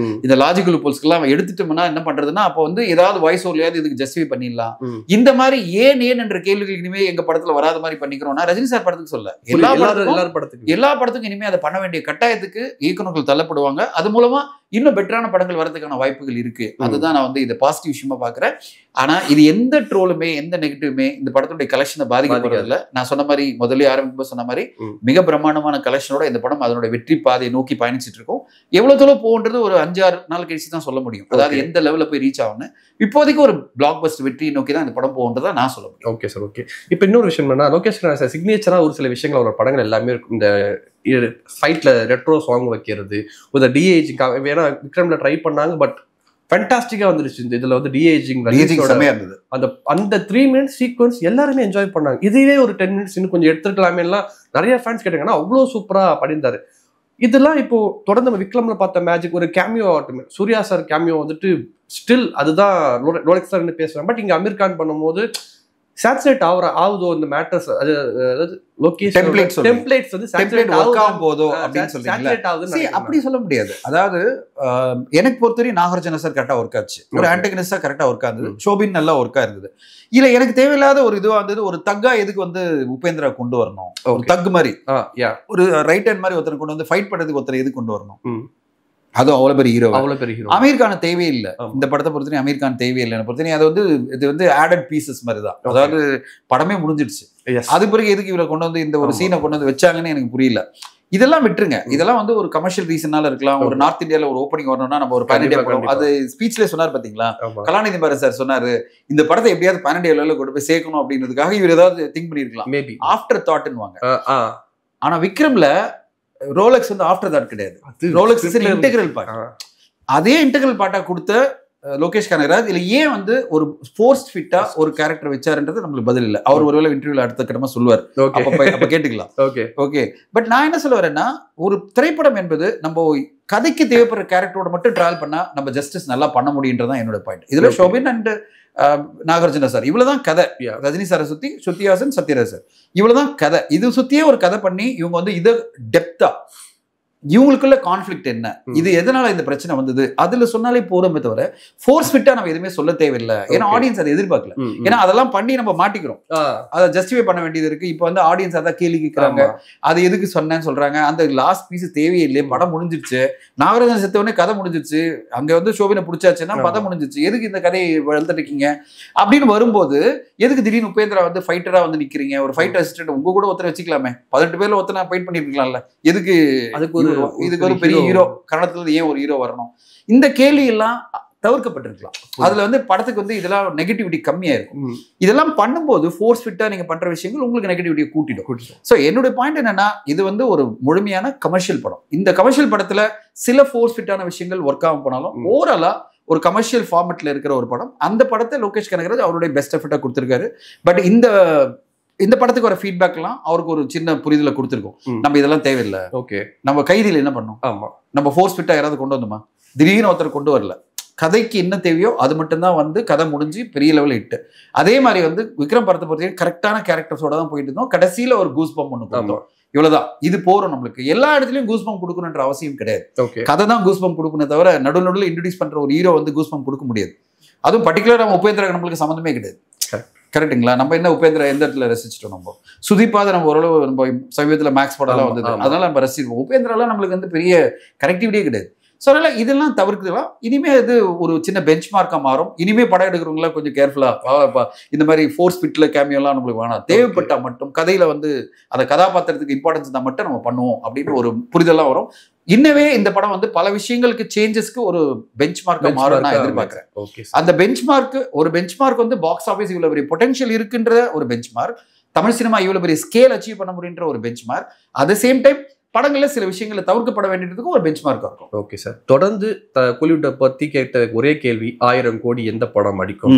இந்த லாஜிக்கல் லூப்போல்ஸ்க்கெல்லாம் எடுத்துட்டோம்னா என்ன பண்றதுன்னா, அப்போ வந்து ஏதாவது வாய்ஸ் ஓவர்லயாவது இதுக்கு ஜஸ்டிஃபை பண்ணிடலாம். இந்த மாதிரி ஏன் என்ற கேள்விகள் இனிமே எங்க படத்துல வராத மாதிரி பண்ணிக்கிறோம்னா, ரஜினி சார் படத்துக்கு சொல்ல எல்லா படத்துக்கும் இனிமே அதை பண்ண வேண்டிய கட்டாயத்துக்கு இயக்குநர்கள் தள்ளப்படுவாங்க. அது மூலமா இன்னும் பெட்டரான படங்கள் வரதுக்கான வாய்ப்புகள் இருக்கு. அதுதான் நான் வந்து இதை பாசிட்டிவ் விஷயமா பாக்குறேன். ஆனா இது எந்த ட்ரோலுமே எந்த நெகட்டிவ்மே இந்த படத்துடைய கலெக்ஷனை பாதிக்கப்படுறதுல, நான் சொன்ன மாதிரி முதல்ல ஆரம்பிக்கும் சொன்ன மாதிரி மிக பிரம்மாண்டமான கலெக்ஷனோட இந்த படம் அதனோட வெற்றி பாதையை நோக்கி பயணிச்சுட்டு இருக்கும். எவ்வளவு தூரம் போகுன்றது ஒரு 5-6 நாள் கழிச்சு தான் சொல்ல முடியும், அதாவது எந்த லெவல்ல போய் ரீச் ஆகும்னு. இப்போதைக்கு ஒரு பிளாக் பஸ்டர் வெற்றி நோக்கி தான் இந்த படம் போகுன்றதை நான் சொல்ல முடியும். Okay sir, okay. இப்போ இன்னொரு விஷயம் என்னன்னா, லோகேஷ் கனகராஜ் சிக்னேச்சரா ஒரு சில விஷயங்கள் அவரோட படங்கள் எல்லாமே இருக்கும். இந்த ஃபைட்ல ரெட்ரோ சாங் வைக்கிறது, ஒரு டிஏஜி வேணா விக்ரம்ல ட்ரை பண்ணாங்க, பட் ஃபேண்டாஸ்டிக்கா வந்துருச்சு. இதுல வந்து டிஏஜிங் செமையா இருந்தது. அந்த 3 minutes சீக்வன்ஸ் எல்லாருமே என்ஜாய் பண்ணாங்க. இதுவே ஒரு 10 minutes இன்னும் கொஞ்சம் எடுத்துக்கலாமே எல்லாம் நிறைய ஃபேன்ஸ் கேட்டாங்கன்னா அவ்வளவு சூப்பரா பண்ணியிருந்தாரு. இதெல்லாம் இப்போ தொடர்ந்து நம்ம விக்ரம்ல பார்த்த மேஜிக் ஒரு கேமியோ ஆகட்டும், சூர்யா சார் கேமியோ வந்துட்டு ஸ்டில் அதுதான் ரோலெக்ஸ் சார் பேசுறாங்க. பட் இங்க அமீர் கான் பண்ணும்போது சாச்சுரேட் ஆகுதோ இந்த மேட்டர்ஸ், அதாவது டெம்ப்ளேட்ஸ் வந்து டெம்ப்ளேட் வொர்க் ஆகும் போதோ அப்படின்னு சொல்றீங்களா? அப்படி சொல்ல முடியாது. அதாவது எனக்கு பொறுத்தவரை நாகார்ஜுன சார் கரெக்டா ஒர்க் ஆச்சு, ஒரு ஆன்டகனிஸ்டா கரெக்டா ஒர்க் ஆகுது, ஷோபின் நல்லா ஒர்க்கா இருந்தது. இல்ல எனக்கு தேவையில்லாத ஒரு இதுவா இருந்தது, ஒரு தக்கா எதுக்கு வந்து உபேந்திரா கொண்டு வரணும், ஒரு தக் மாதிரி ஒரு ரைட் ஹேண்ட் மாதிரி ஒருத்தனை கொண்டு வந்து ஃபைட் பண்றதுக்கு ஒருத்தர் எது கொண்டு வரணும்? அதுவும் அவ்வளவு பெரிய ஹீரோ. அமீர் கான தேவையே இல்லை இந்த படத்தை பொறுத்தவரை, அமீர் கான் தேவையே இல்லை பொறுத்தவரை. அது வந்து இது வந்து ஆடட் பீசஸ் மாதிரி தான். அதாவது படமே முடிஞ்சிடுச்சு, அது பிறகு எதுக்கு இவரை கொண்டு வந்து இந்த ஒரு சீனை கொண்டு வந்து வச்சாங்கன்னு எனக்கு புரியல. இதெல்லாம் விட்டுருங்க. இதெல்லாம் வந்து ஒரு கமர்ஷியல் ரீசனால இருக்கலாம். ஒரு நார்த் இந்தியால ஒரு ஓப்பனிங் வரணும்னா நம்ம ஒரு பேன் இந்தியா படம், அது ஸ்பீச்ல சொன்னார் பாத்தீங்களா, கலாநிதி மாறன் சார் சொன்னாரு இந்த படத்தை எப்படியாவது பேன் இந்தியா லெவல்ல கொண்டு போய் சேர்க்கணும் அப்படின்றதுக்காக இவர் ஏதாவது திங்க் பண்ணிருக்கலாம், மேபி ஆஃப்டர் தாட்னு வாங்க. ஆனா விக்ரம்ல ரோலெக்ஸ் வந்து ஆஃப்டர் தாட் கிடையாது, ரோலெக்ஸ் இன்டெகிரல் பார்ட். அதே இன்டெகிரல் பார்ட்டா கொடுத்த லோகேஷ் கனகராஜ் இதுல ஏன் வந்து ஒரு ஃபோர்ஸ்ட் ஃபிட்டா ஒரு கேரக்டர் வச்சாருன்றது நம்மளுக்கு பதில் இல்லை. அவர் ஒருவேளை இன்டர்வியூல அடுத்த கட்டமா சொல்லுவார், அப்ப கேட்டுக்கலாம். ஓகே, பட் நான் என்ன சொல்ல வரேன்னா, ஒரு திரைப்படம் என்பது நம்ம கதைக்கு தேவைப்படுற கேரக்டரோட மட்டும் டிராவல் பண்ணா நம்ம ஜஸ்டிஸ் நல்லா பண்ண முடியுன்றதான் என்னோட பாயிண்ட். இதுல ஷோபின் அண்ட் நாகார்ஜுன சார் இவ்வளவுதான் கதை, ரஜினி சாரை சுத்தி ஸ்ருதிஹாசன் சத்யராஜ் சார் இவ்வளவுதான் கதை. இது சுத்தியே ஒரு கதை பண்ணி இவங்க வந்து இதை டெப்தா இவங்களுக்குள்ள கான்ஃபிளிக்ட் என்ன, இது எதனால இந்த பிரச்சனை வந்தது அதுல சொன்னாலே போறோமே தவிர ஃபோர்ஸ் ஃபிட்டா நம்ம எதுவுமே சொல்ல தேவையில்லை. ஏன்னா ஆடியன்ஸ் அதை எதிர்பார்க்கல. ஏன்னா அதெல்லாம் பண்ணி நம்ம மாட்டிக்கிறோம், அதை ஜஸ்டிஃபை பண்ண வேண்டியது இருக்கு. இப்போ வந்து ஆடியன்ஸ் அதான் கேள்வி கேட்கறாங்க, அது எதுக்கு சொன்னேன்னு சொல்றாங்க. அந்த லாஸ்ட் பீஸ் தேவையே இல்லையே, படம் முடிஞ்சிருச்சு, நாகராஜன் செத்தவொடனே கதை முடிஞ்சிருச்சு, அங்க வந்து ஷோபினை பிடிச்சாச்சுன்னா படம் முடிஞ்சிருச்சு, எதுக்கு இந்த கதையை வளர்த்துட்டு இருக்கீங்க அப்படின்னு வரும்போது எதுக்கு திடீர்னு உபேந்திரா வந்து ஃபைட்டரா வந்து நிக்கிறீங்க? ஒரு ஃபைட்டர் அசிஸ்டன்ட் உங்க கூட ஒருத்தர் வச்சுக்கலாமே, 18 பேர்ல ஒருத்தர் ஃபைட் பண்ணிருக்கலாம்ல, எதுக்கு இதுக்கு ஒரு பெரிய ஹீரோ கன்னடத்துல ஏன் ஒரு ஹீரோ வரணும்? இந்த கேள்வி எல்லாம் தவிர்க்கப்பட்டிருக்கலாம். அதுல வந்து படத்துக்கு வந்து இதெல்லாம் நெகட்டிவிட்டி கம்மியா இருக்கும். இதெல்லாம் பண்ணும்போது ஃபோர்ஸ் ஃபிட்டா நீங்க பண்ற விஷயங்கள் உங்களுக்கு நெகட்டிவிட்டியை கூட்டிடும். சோ என்னுடைய பாயிண்ட் என்னன்னா, இது வந்து ஒரு முழுமையான கமர்ஷியல் படம். இந்த கமர்ஷியல் படத்துல சில ஃபோர்ஸ் ஃபிட்டான விஷயங்கள் ஒர்க் ஆகும் போனாலும் ஓவராலா ஒரு கமர்ஷியல் ஃபார்மட்ல இருக்கிற ஒரு படம். அந்த படத்தை லோகேஷ் கனகராஜ் அவருடைய பெஸ்ட் எஃபர்ட்டா கொடுத்திருக்காரு. பட் இந்த படத்துக்கு வர ஃபீட்பேக்லாம் அவருக்கு ஒரு சின்ன புரிதலை கொடுத்துருக்கோம். நம்ம இதெல்லாம் தேவையில்லை. ஓகே, நம்ம கைதியில் என்ன பண்ணோம்? ஆமா, நம்ம ஃபோர்ஸ் ஃபிட்டா யாராவது கொண்டு வந்தோமா? திடீர்னு ஒருத்தர் கொண்டு வரல. கதைக்கு என்ன தேவையோ அது மட்டும்தான் வந்து கதை முடிஞ்சு பெரிய லெவலில் இட்டு. அதே மாதிரி வந்து விக்ரம் படத்தை பொறுத்தவரை கரெக்டான கேரக்டர்ஸோட தான் போயிட்டு இருந்தோம். கடைசியில ஒரு கூஸ் பம்ப் ஒன்று கொடுத்தோம், இவ்வளவுதான். இது போறோம். நம்மளுக்கு எல்லா இடத்துலயும் கூஸ் பம்ப் கொடுக்கணுன்ற அவசியம் கிடையாது. கதை தான் கூஸ் பம்ப் கொடுக்கணும் தவிர நடுவில் இன்ட்ரோடியூஸ் பண்ற ஒரு ஹீரோ வந்து கூஸ் பம்ப் கொடுக்க முடியாது. அதுவும் பர்டிகுலர் நம்ம உபேந்திரா நம்மளுக்கு சம்மந்தமே கிடையாது. கரெக்டுங்களா? நம்ம என்ன உபேந்திரா எந்த இடத்துல ரசிச்சிட்டோம்? நம்ம சுதீப்பாத நம்ம ஓரளவு நம்ம சமீபத்தில் மேக்ஸ் படம்லாம் வந்தது, அதனால நம்ம ரசிச்சிருக்கோம். உபேந்திராலாம் நம்மளுக்கு வந்து பெரிய கனெக்டிவிட்டியே கிடையாது. ஸோ அதனால் இதெல்லாம் தவிர்க்கலாம். இனிமேல் இது ஒரு சின்ன பெஞ்ச் மார்க்காக மாறும். இனிமேல் படம் எடுக்கிறவங்களாம் கொஞ்சம் கேர்ஃபுல்லாக இந்த மாதிரி ஃபோர்ஸ் ஃபிட்டில் கேமியோலாம் நம்மளுக்கு வேணாம், தேவைப்பட்டால் மட்டும் கதையில் வந்து அந்த கதாபாத்திரத்துக்கு இம்பார்ட்டன்ஸ் இருந்தால் மட்டும் நம்ம பண்ணுவோம் அப்படின்னு ஒரு புரிதெல்லாம் வரும். இன்னவே இந்த படம் வந்து பல விஷயங்களுக்கு சேஞ்சஸ்க்கு ஒரு பெஞ்ச் மார்க்காக மாறும் நான் எதிர்பார்க்குறேன். அந்த பெஞ்ச் மார்க் வந்து பாக்ஸ் ஆஃபீஸ் இவ்வளோ பெரிய பொட்டன்ஷியல் இருக்குன்ற ஒரு பெஞ்ச் மார்க், தமிழ் சினிமா இவ்வளோ பெரிய ஸ்கேல் அச்சீவ் பண்ண முடியுன்ற ஒரு bench mark, at the same time படங்கள்ல சில விஷயங்களை தவிர்க்கப்பட வேண்டியதுக்கு ஒரு பெஞ்ச் மார்க் இருக்கும். ஓகே சார், தொடர்ந்து கோலிவுட்டை பத்தி கேட்ட ஒரே கேள்வி, 1000 கோடி எந்த படம் அடிக்கும்?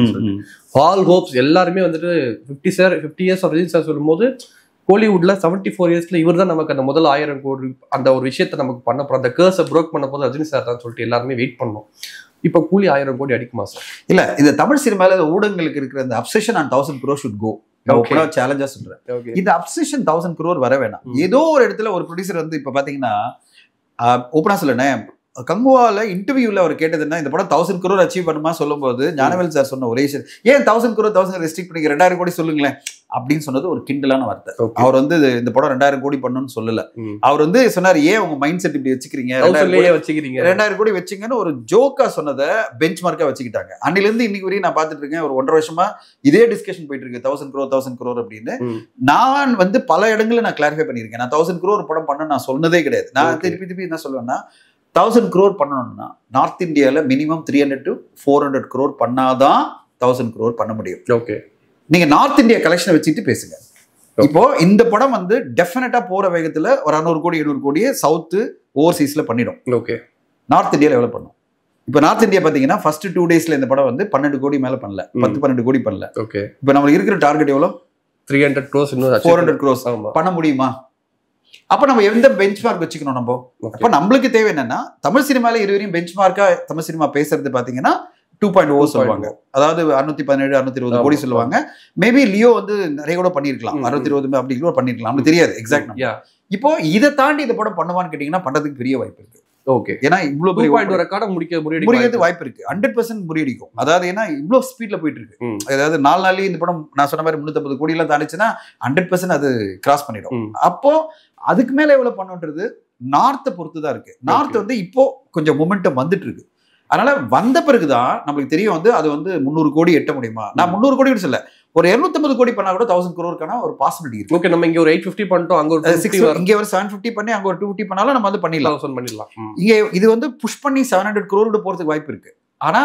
ஆல் ஹோப்ஸ் எல்லாருமே வந்துட்டு 50 இயர்ஸ் ஆஃப் ரஜினி சார் சொல்லும்போது கோலிவுட்ல 74 இயர்ஸ்ல இவர் தான் நமக்கு அந்த முதல் 1000 கோடி அந்த ஒரு விஷயத்தை நமக்கு பண்ண போறோம், அந்த கேர்ஸை ப்ரோக் பண்ண போது ரஜினி சார் தான் சொல்லிட்டு எல்லாருமே வெயிட் பண்ணோம். இப்ப கூலி 1000 கோடி அடிக்குமா சார்? இல்ல, இந்த தமிழ் சினிமால ஊடகங்களுக்கு இருக்கிற அந்த obsession on 1000 crore should go. சேலஞ்சா சொல்றேன். இந்த அப்சஷன் 1000 crore வர வேணாம். ஏதோ ஒரு இடத்துல ஒரு ப்ரொடியூசர் வந்து இப்ப பாத்தீங்கன்னா ஓப்பனா சொல்லனேன், கங்குவால இன்டர்வியூல அவர் கேட்டது என்ன, இந்த படம் 1000 crore அச்சீவ் பண்ணுமா சொல்லும்போது ஞானவேல் சார் சொன்ன ஒரே விஷயம், ஏன் 1000 crore ரெஸ்ட்ரிக்ட் பண்ணி 2000 கோடி சொல்லுங்களேன் அப்படின்னு சொன்னது ஒரு கிண்டலான வார்த்தை. அவர் வந்து இந்த படம் 2000 கோடி பண்ணணும்னு சொல்லல. அவர் வந்து சொன்னார், ஏன் உங்க மைண்ட் செட் இப்படி வச்சுக்கிறீங்க, 2000 கோடி வச்சுங்கன்னு ஒரு ஜோக்கா சொன்னதை பெஞ்ச் மார்க்கா வச்சுக்கிட்டாங்க. அன்னில இருந்து இன்னைக்கு வரையும் நான் பார்த்துட்டு இருக்கேன், ஒரு 1.5 வருஷமா இதே டிஸ்கஷன் போயிட்டு இருக்கு, 1000 crore அப்படின்னு. நான் வந்து பல இடங்களில் நான் கிளாரிஃபை பண்ணியிருக்கேன். நான் 1000 crore படம் பண்ண நான் சொன்னதே கிடையாது. நான் திருப்பி என்ன சொல்லுவேன்னா, 1000 crore பண்ணணும்னா நார்த் இந்தியாவில் மினிமம் 300 to 400 crore பண்ணாதான் 1000 crore பண்ண முடியும். ஓகே, நீங்க நார்த் இந்தியா கலெக்ஷனை வச்சுட்டு பேசுங்க. இப்போ இந்த படம் வந்து டெஃபினட்டா போற வேகத்துல ஒரு 600 கோடி 700 கோடியே சவுத் ஓவர்சீஸ்ல பண்ணிடும். ஓகே, நார்த் இந்தியாவில் எவ்வளவு பண்ணும்? இப்போ நார்த் இந்தியா பாத்தீங்கன்னா ஃபர்ஸ்ட் 2 டேஸ்ல இந்த படம் வந்து 12 கோடி மேல பண்ணல, 10-12 கோடி பண்ணல. ஓகே, இப்போ நம்மளுக்கு இருக்கிற டார்கெட் எவ்வளவு? 300 crores, இன்னும் 400 crores பண்ண முடியுமா? அப்ப நம்ம எந்த பெஞ்ச் மார்க் வச்சுக்கணும் நம்ம? அப்ப நம்மளுக்கு தேவை என்னன்னா, தமிழ் சினிமால இதுவரையும் பெஞ்ச் மார்க்கா தமிழ் சினிமா பேசுறது பாத்தீங்கன்னா 2.0 சொல்லுவாங்க. அதாவது 617 620 கோடி சொல்லுவாங்க. மேபி லியோ வந்து நிறைய கூட பண்ணிருக்கலாம், 620 அப்படி கூட பண்ணிருக்கலாம், நமக்கு தெரியாது எக்ஸாக்ட். இப்போ இதை தாண்டி இந்த படம் பண்ணுவான்னு கேட்டீங்கன்னா பண்றதுக்கு பெரிய வாய்ப்பு இருக்கு. ஓகே, ஏன்னா இவ்வளவு பெரிய ரெக்கார்ட முடியாது வாய்ப்பு இருக்கு. 100% முறியடிக்கும். அதாவது ஏன்னா இவ்வளவு ஸ்பீட்ல போயிட்டு இருக்கு. அதாவது 4 நாள்லயே இந்த படம் நான் சொன்ன மாதிரி 350 கோடி எல்லாம் தாண்டிச்சுன்னா 100% அது கிராஸ் பண்ணிடும். அப்போ அதுக்கு மேல எவ்வளவு பண்ணுன்றது நார்த்தை பொறுத்துதான் இருக்கு. நார்த் வந்து இப்போ கொஞ்சம் மொமெண்டம் வந்துட்டு இருக்கு. அதனால வந்த பிறகுதான் நம்மளுக்கு தெரியும் வந்து அது வந்து 300 கோடி எட்ட முடியுமா. நான் 300 கோடி சொல்ல, ஒரு 250 கோடி பண்ணா கூட 1000 crore ஒரு பாசிபிலிட்டி இருக்கு. ஓகே, நம்ம இங்க ஒரு 850 பண்ணிட்டோம், அங்க ஒரு 6, இங்க ஒரு 750 பண்ணி அங்க ஒரு 250 பண்ணாலும் நம்ம வந்து பண்ணிடலாம். இங்க இது வந்து புஷ் பண்ணி 700 crore போறதுக்கு வாய்ப்பு இருக்கு. ஆனா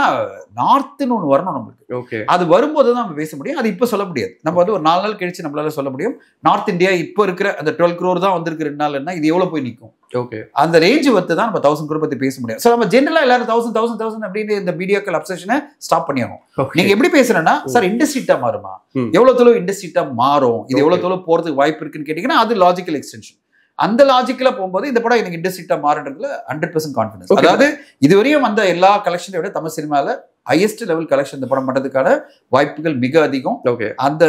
நார்த்னு ஒண்ணு வரணும் நம்மளுக்கு. ஓகே, அது வரும்போது தான் நம்ம பேச முடியும். அது இப்ப சொல்ல முடியாது. நம்ம வந்து ஒரு 4 நாள் கழிச்சு நம்மளால சொல்ல முடியும். நார்த் இந்தியா இப்ப இருக்கிற அந்த 12 crore தான் வந்திருக்கு 2 நாள்னா இது எவ்வளவு போய் நிற்கும். ஓகே, அந்த ரேஞ்ச் வந்து தான் நம்ம 1000 crore பத்தி பேச முடியும். சோ நம்ம ஜெனரலா எல்லாரும் 1000 அப்படின்னு இந்த மீடியாக்கள் அப்சஷனை ஸ்டாப் பண்ணியாகும். நீங்க எப்படி பேசுறேன்னா, சார் இண்டஸ்ட்ரிட்டா மாறுமா, எவ்வளவு தூரம் இண்டஸ்ட்ரிட்டா மாறும், இது எவ்வளவு தூரம் போறதுக்கு வாய்ப்பு இருக்குன்னு கேட்டீங்கன்னா அது லாஜிக்கல் எக்ஸ்டென்ஷன். அந்த லாஜிக்கல போகும்போது இந்த படம் எனக்கு இண்டஸ்ட்ரிட்டா மாறுன்றதுல 100% கான்ஃபிடன்ஸ். அதாவது இதுவரையும் வந்த எல்லா கலெக்ஷனை விட தமிழ் சினிமால ஹையஸ்ட் லெவல் கலெக்ஷன் இந்த படம் பண்றதுக்கான வாய்ப்புகள் மிக அதிகம். ஓகே, அந்த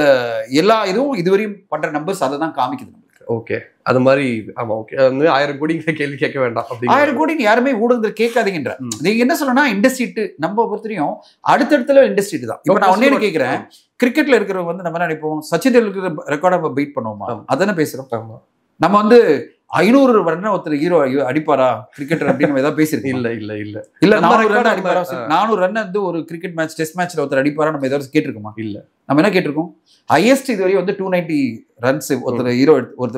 எல்லா இதுவும் இதுவரையும் பண்ற நம்பர்ஸ் அதை தான் காமிக்குது நம்மளுக்கு. ஓகே, அது மாதிரி. ஆமா, ஓகே, 1000 கோடி கேள்வி கேட்க வேண்டாம். 1000 கோடி யாருமே ஊடகத்தில் கேட்காதீங்கன்ற. நீங்க என்ன சொல்லணும்னா இண்டஸ்ட்ரி நம்ம பொறுத்தரையும் அடுத்தடுத்துல இண்டஸ்ட்ரி தான். இப்ப நான் ஒன்னே கேட்கிறேன், கிரிக்கெட்ல இருக்கிறவங்க வந்து நம்ம நினைப்போம் சச்சின் டெண்டுல்கர் ரெக்கார்டை நம்ம பீட் பண்ணுவோமா? அதானே பேசுறோம். நம்ம வந்து 500 ரன் ஒருத்தர் ஹீரோ அடிப்பாரா கிரிக்கெட்டர் அப்படின்னு நம்ம ஏதாவது பேசிருக்கோம்? இல்ல 400 ரன் அடிப்பாரா, 400 ரன் வந்து ஒரு கிரிக்கெட் மேட்ச் டெஸ்ட் மேட்ச்ல ஒருத்தர் அடிப்பாரா நம்ம ஏதாவது கேட்டிருக்கோமா? இல்ல. நம்ம என்ன கேட்டிருக்கோம், ஹையஸ்ட் இதுவரை வந்து 290 ரன்ஸ் ஒருத்தர் ஹீரோ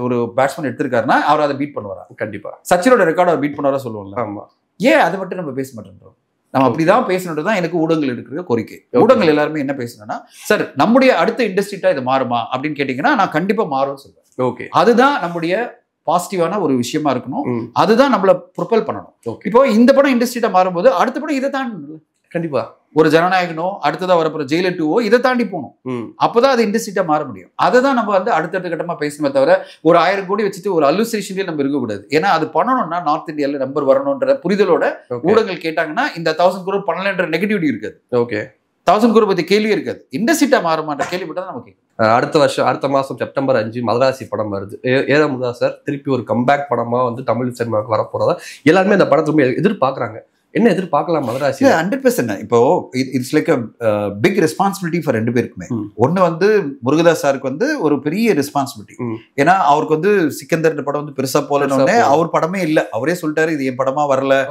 ஒரு பேட்ஸ்மேன் எடுத்திருக்காருன்னா அவர் அதை பீட் பண்ணுவாரா? கண்டிப்பா. சச்சினோட ரெக்கார்டை பீட் பண்ணுவாரா சொல்லுவோம்ல. ஆமா. ஏன் அதை மட்டும் நம்ம பேச மாட்டேன்றோம்? நம்ம அப்படிதான் பேசணுன்றது தான் எனக்கு ஊடகங்கள் இருக்கிற கோரிக்கை. ஊடகங்கள் எல்லாருமே என்ன பேசணும்னா, சார் நம்முடைய அடுத்த இண்டஸ்ட்ரிட்டா இது மாறுமா அப்படின்னு கேட்டீங்கன்னா நான் கண்டிப்பா மாறும்னு சொல்றேன். ஓகே, அதுதான் நம்முடைய பாசிட்டிவான ஒரு விஷயமா இருக்கணும். அதுதான் நம்மள ப்ரொபல் பண்ணணும். இப்போ இந்த படம் இண்டஸ்ட்ரியா மாறும்போது அடுத்த படம் இதை தாண்டி கண்டிப்பா ஒரு ஜனநாயகனோ அடுத்ததா வரப்போற ஜெயிலர் 2 இதை தாண்டி போகணும். அப்பதான் அது இண்டஸ்ட்ரியா மாற முடியும். அதை தான் நம்ம வந்து அடுத்தடுத்த கட்டமா பேசணுமே தவிர ஒரு 1000 கோடி வச்சுட்டு ஒரு அலுசினேஷன்லயே நம்ம இருக்கக்கூடாது. ஏன்னா அது பண்ணணும்னா நார்த் இந்தியால நம்பர் வரணும்ன்ற புரிதலோட ஊடகங்கள் கேட்டாங்கன்னா இந்த 1000 crore பண்ணலன்ற நெகட்டிவிட்டி இருக்காது. ஓகே, 1000 crore பத்தி கேள்வி இருக்காது. இண்டஸ்ட்ரியா மாற மாட்டேன் கேள்விப்பட்டா தான் நமக்கு. அடுத்த மாசம் செப்டம்பர் 5 மதராசி படம் வருது. ஏறாமுதா சார் திருப்பி ஒரு கம்பேக் படமா வந்து தமிழ் சினிமாவுக்கு வரப்போறதா எல்லாருமே அந்த படத்தை எதிர்பார்க்கறாங்க. என்ன எதிர்பார்க்கலாம் மதராசி? 100%. இப்போ it's like big responsibility for 2 பேருக்குமே. ஒன்னு வந்து முருகதாஸ் சாருக்கு வந்து ஒரு பெரிய ரெஸ்பான்சிபிலிட்டி. ஏன்னா அவருக்கு வந்து சிக்கந்தர் படம் வந்து பெருசா போலன்னு அவர் படமே இல்ல, அவரே சொல்லிட்டாரு இது என் படமா வரல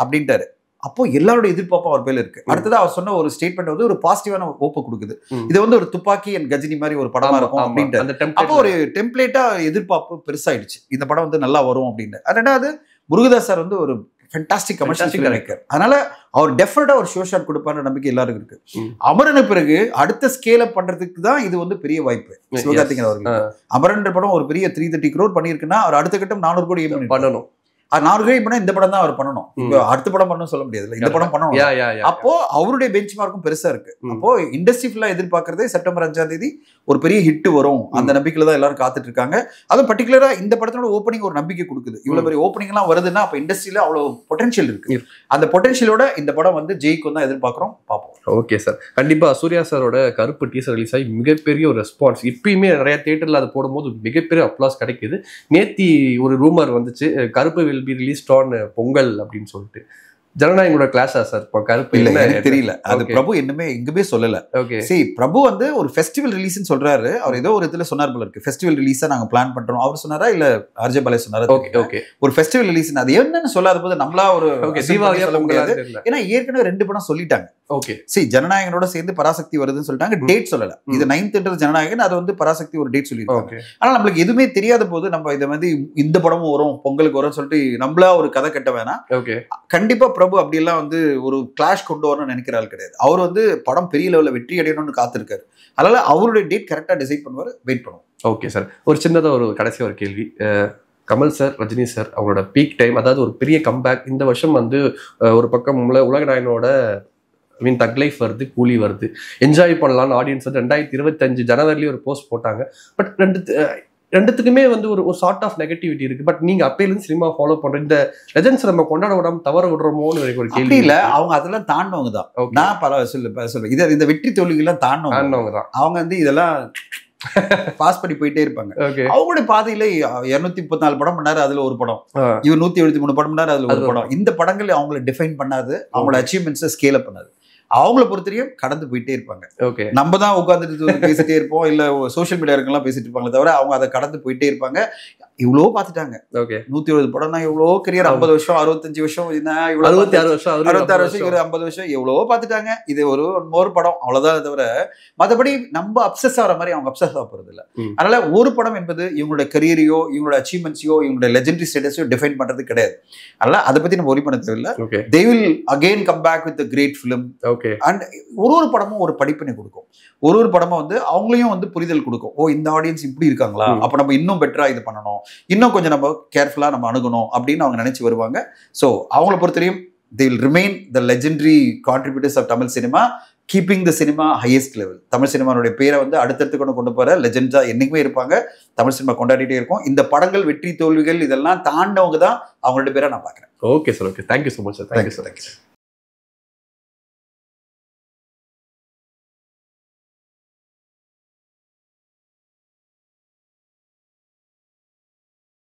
அப்படின்ட்டாரு. அப்போ எல்லாரோட எதிர்பார்ப்பும் அவர் பேர்ல இருக்கு. அடுத்தது அவர் சொன்ன ஒரு ஸ்டேட்மெண்ட் வந்து ஒரு பாசிட்டிவான ஓப்ப கொடுக்குது. இது வந்து ஒரு துப்பாக்கி அண்ட் கஜினி மாதிரி ஒரு படமா இருக்கும் அப்படின்ட்டு. அப்போ ஒரு டெம்ப்ளேட்டா எதிர்பார்ப்பு பெருசாயிடுச்சு, இந்த படம் வந்து நல்லா வரும் அப்படின்னு. ரெண்டாவது முருகதாஸ் சார் வந்து ஒரு ஃபேண்டாஸ்டிக் கமர்ஷியல் டைரக்டர். அதனால அவர் டெஃபினட்டா ஒரு ஷோ ஷாட் கொடுப்பாருன்ற நம்பிக்கை எல்லாருக்கும் இருக்கு. அமரனுக்கு பிறகு அடுத்த ஸ்கேல் அப் பண்றதுக்கு தான் இது வந்து பெரிய வாய்ப்பு சிவகார்த்திகேயன் அவர்கள். அமரன் படம் ஒரு பெரிய 330 crore பண்ணிருக்குன்னா அவர் அடுத்த கட்டம் 400 கோடி பண்ணணும். 400 கோடி பண்ணா இந்த படம் தான் அவர் பண்ணணும். இப்போ அடுத்த படம் பண்ணணும் சொல்ல முடியாது, இந்த படம் பண்ணணும். அப்போ அவருடைய பெஞ்ச் மார்க்கும் பெருசா இருக்கு. அப்போ இண்டஸ்ட்ரி ஃபுல்லா எதிர்பார்க்கறதே செப்டம்பர் 5ஆம் தேதி ஒரு பெரிய ஹிட் வரும் அந்த நம்பிக்கையில தான் எல்லாரும் காத்துட்டு இருக்காங்க. அதுவும் பர்டிகுலரா இந்த படத்தோட ஓப்பனிங் ஒரு நம்பிக்கை கொடுக்குது. இவ்வளவு பெரிய ஓப்பனிங் எல்லாம் வருதுன்னா அப்ப இண்டஸ்ட்ரியில அவ்வளவு பொட்டன்ஷியல் இருக்கு. அந்த பொட்டன்ஷியலோட இந்த படம் வந்து ஜெயிக்கும் தான் எதிர்பார்க்கிறோம், பார்ப்போம். ஓகே சார், கண்டிப்பா சூர்யா சாரோட கருப்பு டீசர் ரிலீஸ் ஆகி மிகப்பெரிய ஒரு ரெஸ்பான்ஸ். இப்பயுமே நிறைய தியேட்டர்ல அதை போடும்போது மிகப்பெரிய அப்ளாஸ் கிடைக்குது. நேத்தி ஒரு ரூமர் வந்துச்சு, கருப்பு will be released on Pongal அப்படின்னு சொல்லிட்டு. ஜனநாயகோட கிளாஸா சார் இப்போ கருப்பு? இல்ல எனக்கு தெரியல, அது பிரபு இன்னுமே எங்குமே சொல்லல. ஓகே, சரி, பிரபு வந்து ஒரு ஃபெஸ்டிவல் ரிலீஸ்னு சொல்றாரு. அவர் ஏதோ ஒரு இதுல சொன்னார் போல இருக்கு, ஃபெஸ்டிவல் ரிலீஸா நாங்க பிளான் பண்றோம். அவர் சொன்னாரா இல்ல ஆர்ஜே பாலே சொன்னாரா? ஓகே ஓகே, ஒரு ஃபெஸ்டிவல் ரிலீஸ் அது என்னன்னு சொல்லாத போது நம்மளா ஒரு தீபாவளியா சொல்ல முடியாது. ஏன்னா ஏற்கனவே 2 படம் சொல்லிட்டாங்க. ஓகே, சரி, ஜனநாயகனோட சேர்ந்து பராசக்தி வருதுன்னு சொல்லிட்டாங்க, டேட் சொல்லல. இது 9th ஜனநாயகன், அது வந்து பராசக்தி ஒரு டேட் சொல்லிருக்காங்க. ஆனா நம்மளுக்கு எதுவுமே தெரியாத போது நம்ம இதை வந்து இந்த படமும் வரும் பொங்கலுக்கு வரும்னு சொல்லிட்டு நம்மளா ஒரு கதை கட்ட வேணாம். ஓகே, கண்டிப்பா பிரபு அப்படி எல்லாம் வந்து ஒரு கிளாஷ் கொண்டு வரணும்னு நினைக்கிற ஆள் கிடையாது. அவர் வந்து படம் பெரிய லெவல்ல வெற்றி அடையணும்னு காத்திருக்காரு. அதனால அவருடைய டேட் கரெக்டா டிசைட் பண்ணுவாரு, வெயிட் பண்ணுவோம். ஓகே சார், ஒரு சின்னதா ஒரு கடைசி ஒரு கேள்வி. கமல் சார், ரஜினி சார் அவங்களோட பீக் டைம், அதாவது ஒரு பெரிய கம்பேக். இந்த வருஷம் வந்து ஒரு பக்கம் உலகநாயனோட தக் லைஃப் வருது, கூலி வருது, என்ஜாய் பண்ணலாம்னு ஆடியன்ஸ் வந்து 2025 ஜனவரிலேயே ஒரு போஸ்ட் போட்டாங்க. பட் ரெண்டுத்துக்குமே வந்து ஒரு சார்ட் ஆஃப் நெகட்டிவிட்டி இருக்கு. பட் நீங்க அப்பையிலிருந்து சினிமா ஃபாலோ பண்ற இந்த லெஜெண்ட்ஸ் நம்ம கொண்டாட விடாம தவற விடுறோமோன்னு எனக்கு ஒரு கேள்வி. இல்ல, அவங்க அதெல்லாம் தாண்டவங்க தான். நான் சொல்லுவேன், இந்த வெற்றி தோல்விகள்லாம் தாண்டவங்க தான். அவங்க வந்து இதெல்லாம் பாஸ் பண்ணி போயிட்டே இருப்பாங்க. அவங்களுடைய பாதையில 234 படம் பண்ணாரு, அதுல ஒரு படம். இவர் 173 படம் பண்ணாரு, அதுல ஒரு படம். இந்த படங்கள் அவங்களை டிஃபைன் பண்ணாது, அவங்களோட அச்சீவ்மெண்ட்ஸை ஸ்கேல் அப் பண்ணாது. அவங்கள பொறுத்தவரையும் கடந்து போயிட்டே இருப்பாங்க. நம்ம தான் உட்காந்துட்டு பேசிட்டே இருப்போம், இல்ல சோசியல் மீடியா இருக்கலாம் பேசிட்டு இருப்பாங்களே தவிர அவங்க அதை கடந்து போயிட்டே இருப்பாங்க. இவ்வளோ பார்த்துட்டாங்க. 170 படம்னா எவ்வளோ கரியர், 50 வருஷம் 65 வருஷம் 66 வருஷம் 50 வருஷம் எவ்வளவோ பார்த்துட்டாங்க. இது ஒரு படம் அவ்வளவுதான் தவிர மற்றபடி நம்ம அப்சஸ் ஆகிற மாதிரி அவங்க அப்சஸ் ஆக போறது இல்லை. அதனால ஒரு படம் என்பது இவங்களோட கரியரையோ இவங்களோட அச்சீவ்மெண்ட்ஸையோ இவங்களோட லெஜெண்டரி ஸ்டேட்டஸையோ டிஃபைன் பண்றது கிடையாது. அதனால அதை பத்தி நம்ம ஒரி பண்ண தேவையில்லை. they will again come back with a great film. And ஒரு படமும் ஒரு படிப்பினை கொடுக்கும். ஒரு படமும் வந்து அவங்களையும் வந்து புரிதல் கொடுக்கும். ஓ, இந்த ஆடியன்ஸ் இப்படி இருக்காங்களா, அப்ப நம்ம இன்னும் பெட்டரா இது பண்ணணும், இன்னும் கொஞ்சம் நம்ம கேர்ஃபுல்லா நம்ம அணுகணும் அப்படின்னு அவங்க நினைச்சு வருவாங்க. ஸோ அவங்கள பொறுத்தவரையும் they will remain the legendary contributors of Tamil cinema, keeping the cinema highest level. Tamil சினிமாவுடைய பேரை வந்து அடுத்தடுத்து கொண்டு போற லெஜெண்டா என்னைக்குமே இருப்பாங்க. தமிழ் சினிமா கொண்டாடிட்டே இருக்கும். இந்த படங்கள் வெற்றி தோல்விகள் இதெல்லாம் தாண்டவங்க தான் அவங்களோட பேரை நான் பார்க்குறேன். Okay sir, okay, thank you so much sir. Thank you sir.